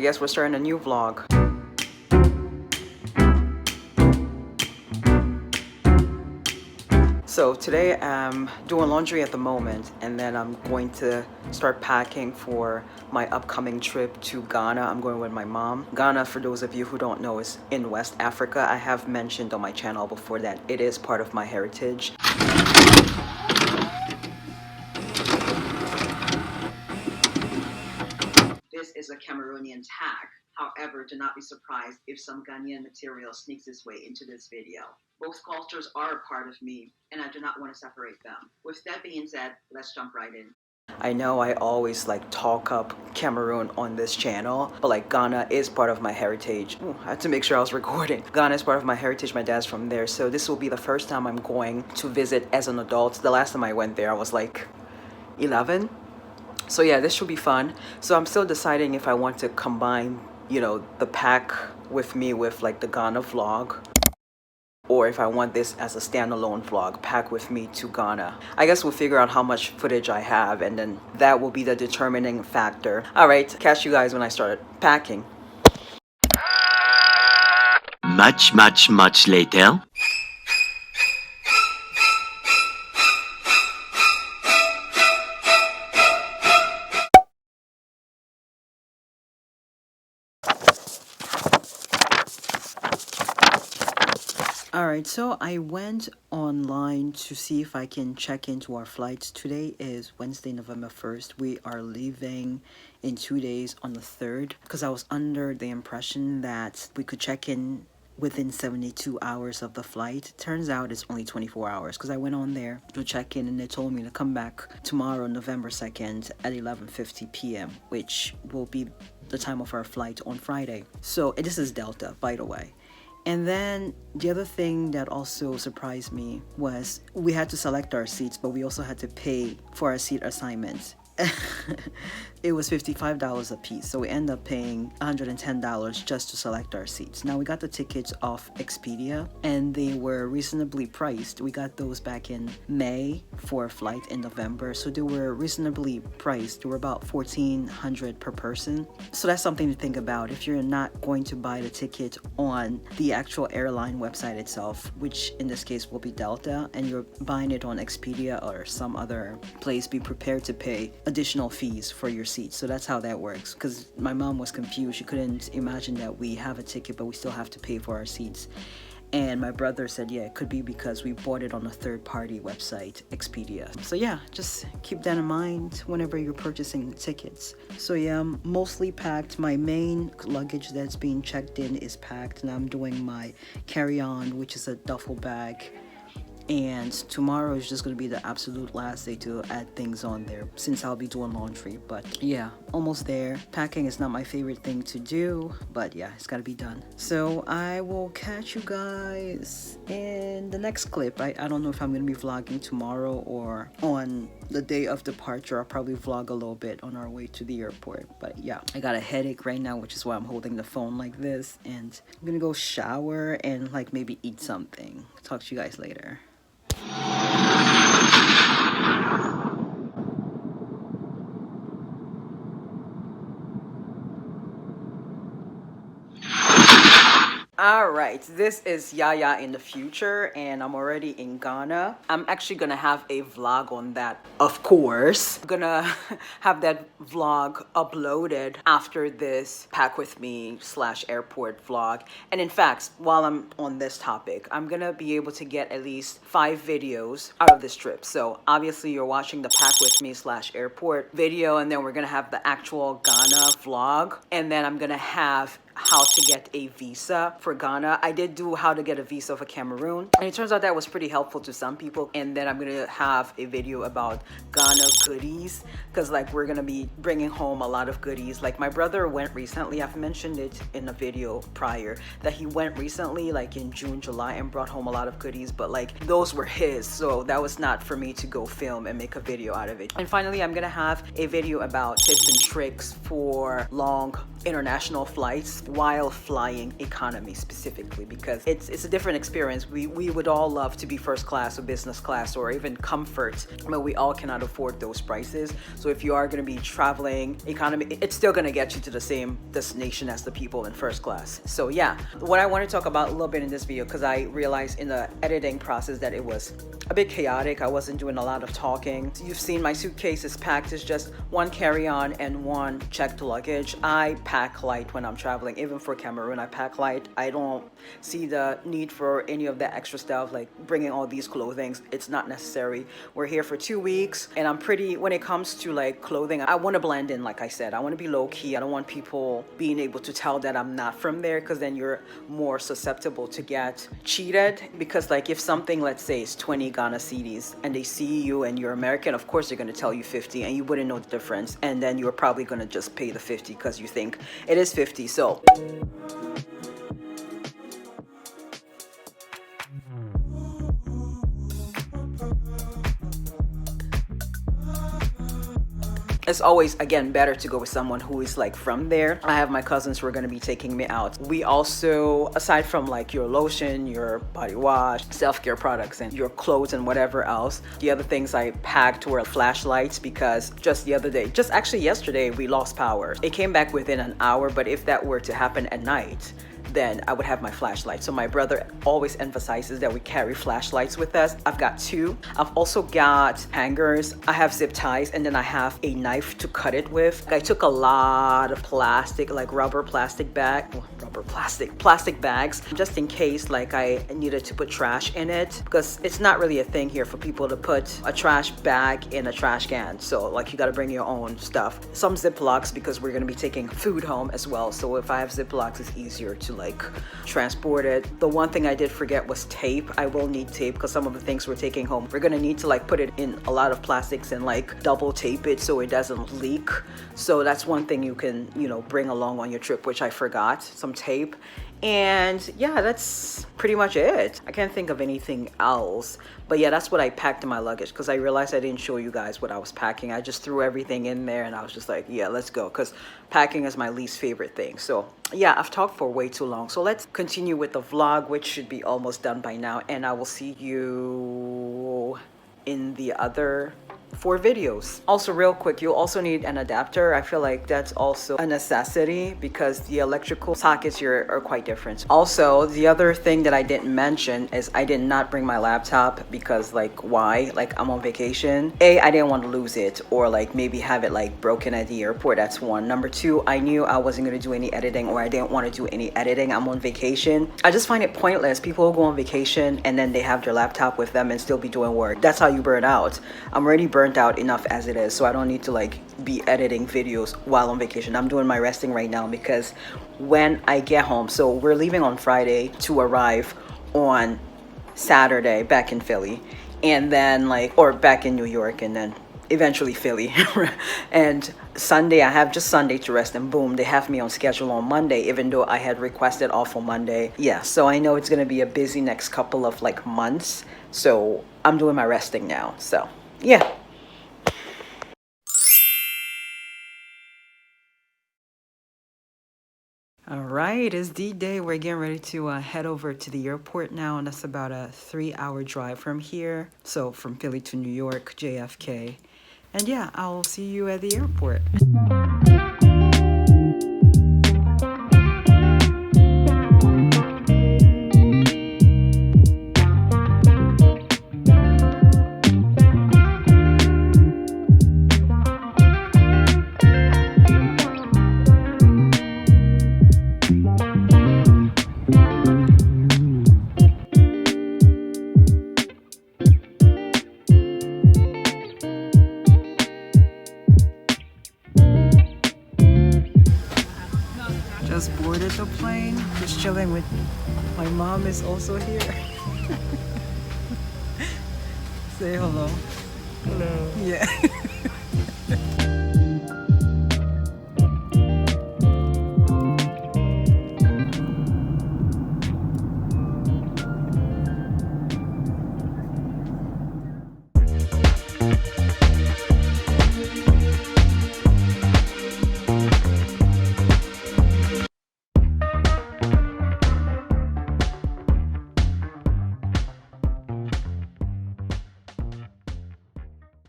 I guess we're starting a new vlog. So today I'm doing laundry at the moment, and then I'm going to start packing for my upcoming trip to Ghana. I'm going with my mom. Ghana, for those of you who don't know, is in West Africa. I have mentioned on my channel before that it is part of my heritage. This is a Cameroonian tag. However, do not be surprised if some Ghanaian material sneaks its way into this video. Both cultures are a part of me, and I do not want to separate them. With that being said, let's jump right in. I know I always talk up Cameroon on this channel, but Ghana is part of my heritage. Ooh, I had to make sure I was recording. Ghana is part of my heritage. My dad's from there, so this will be the first time I'm going to visit as an adult. The last time I went there, I was 11. So yeah, this should be fun. So I'm still deciding if I want to combine, the pack with me with the Ghana vlog, or if I want this as a standalone vlog, pack with me to Ghana. I guess we'll figure out how much footage I have, and then that will be the determining factor. All right, catch you guys when I start packing. Much later. Alright, so I went online to see if I can check into our flights. Today is Wednesday, November 1st. We are leaving in 2 days on the 3rd, because I was under the impression that we could check in within 72 hours of the flight. Turns out it's only 24 hours, because I went on there to check in and they told me to come back tomorrow, November 2nd at 11:50 p.m., which will be the time of our flight on Friday. So this is Delta, by the way. And then the other thing that also surprised me was we had to select our seats, but we also had to pay for our seat assignments. It was $55 a piece, so we ended up paying $110 just to select our seats. Now, we got the tickets off Expedia, and they were reasonably priced. We got those back in May for a flight in November, so they were reasonably priced. They were about $1,400 per person. So that's something to think about if you're not going to buy the ticket on the actual airline website itself, which in this case will be Delta, and you're buying it on Expedia or some other place. Be prepared to pay additional fees for your seats. So that's how that works, because my mom was confused. She couldn't imagine that we have a ticket but we still have to pay for our seats. And my brother said, yeah, it could be because we bought it on a third-party website, Expedia. So yeah, just keep that in mind whenever you're purchasing tickets. So yeah, I'm mostly packed. My main luggage that's being checked in is packed, and I'm doing my carry-on, which is a duffel bag. And tomorrow is just going to be the absolute last day to add things on there, since I'll be doing laundry. But yeah, almost there. Packing is not my favorite thing to do, but yeah, it's got to be done. So I will catch you guys in the next clip. I don't know if I'm going to be vlogging tomorrow or on the day of departure. I'll probably vlog a little bit on our way to the airport. But yeah, I got a headache right now, which is why I'm holding the phone like this. And I'm going to go shower and maybe eat something. Talk to you guys later. Alright, this is Yaya in the future, and I'm already in Ghana. I'm actually gonna have a vlog on that, of course. I'm gonna have that vlog uploaded after this pack with me / airport vlog. And in fact, while I'm on this topic, I'm gonna be able to get at least 5 videos out of this trip. So obviously you're watching the pack with me / airport video, and then we're gonna have the actual Ghana vlog, and then I'm gonna have how to get a visa for Ghana. I did do how to get a visa for Cameroon, and it turns out that was pretty helpful to some people. And then I'm gonna have a video about Ghana goodies, because we're gonna be bringing home a lot of goodies. My brother went recently. I've mentioned it in a video prior that he went recently in June, July, and brought home a lot of goodies, but those were his, so that was not for me to go film and make a video out of it. And finally, I'm gonna have a video about tips and tricks for long international flights while flying economy specifically, because it's a different experience. We would all love to be first class or business class or even comfort, but we all cannot afford those prices. So if you are going to be traveling economy, it's still going to get you to the same destination as the people in first class. So yeah, what I want to talk about a little bit in this video, because I realized in the editing process that it was a bit chaotic. I wasn't doing a lot of talking. You've seen my suitcase is packed. It's just one carry-on and one checked luggage. I pack light when I'm traveling. Even for Cameroon, I pack light. I don't see the need for any of that extra stuff, like bringing all these clothings. It's not necessary. We're here for 2 weeks, and I'm pretty, when it comes to like clothing, I want to blend in. Like I said, I want to be low-key. I don't want people being able to tell that I'm not from there, because then you're more susceptible to get cheated. Because like if something, let's say, is 20 Ghana cedis and they see you and you're American, of course they're going to tell you 50 and you wouldn't know the difference, and then you're probably going to just pay the 50 because you think it is 50. So it's always, again, better to go with someone who is like from there. I have my cousins who are going to be taking me out. We also, aside from like your lotion, your body wash, self-care products, and your clothes and whatever else, the other things I packed were flashlights, because just the other day, just actually yesterday, we lost power. It came back within an hour, but if that were to happen at night, then I would have my flashlight. So my brother always emphasizes that we carry flashlights with us. I've got 2. I've also got hangers. I have zip ties, and then I have a knife to cut it with. I took a lot of plastic, like plastic bags, just in case like I needed to put trash in it, because it's not really a thing here for people to put a trash bag in a trash can. So like you got to bring your own stuff. Some Ziplocs, because we're going to be taking food home as well. So if I have Ziplocs, it's easier to like transport it. The one thing I did forget was tape. I will need tape, because some of the things we're taking home, we're gonna need to like put it in a lot of plastics and like double tape it so it doesn't leak. So that's one thing you can, bring along on your trip, which I forgot, some tape. And yeah, that's pretty much it. I can't think of anything else. But yeah, that's what I packed in my luggage, because I realized I didn't show you guys what I was packing. I just threw everything in there and I was just like, yeah, let's go, because packing is my least favorite thing. So yeah, I've talked for way too long. So let's continue with the vlog, which should be almost done by now. And I will see you in the other 4 videos. Also, real quick, you'll also need an adapter. I feel like that's also a necessity, because the electrical sockets here are quite different. Also, the other thing that I didn't mention is I did not bring my laptop, because like, why? Like, I'm on vacation. I didn't want to lose it, or like maybe have it like broken at the airport. That's one. Number 2, I knew I wasn't going to do any editing, or I didn't want to do any editing. I'm on vacation. I just find it pointless. People go on vacation and then they have their laptop with them and still be doing work. That's how you burn out. I'm already burnt out enough as it is, so I don't need to like be editing videos while on vacation. I'm doing my resting right now, because when I get home, so we're leaving on Friday to arrive on Saturday back in Philly, and then or back in New York, and then eventually Philly. And Sunday, I have just Sunday to rest, and boom, they have me on schedule on Monday, even though I had requested off on Monday. Yeah, so I know it's gonna be a busy next couple of like months, so I'm doing my resting now. So yeah. All right, it's D-Day. We're getting ready to head over to the airport now, and that's about a 3-hour drive from here. So from Philly to New York, JFK. And yeah, I'll see you at the airport. Just boarded the plane, just chilling with my mom is also here. Say hello. Hello. Yeah.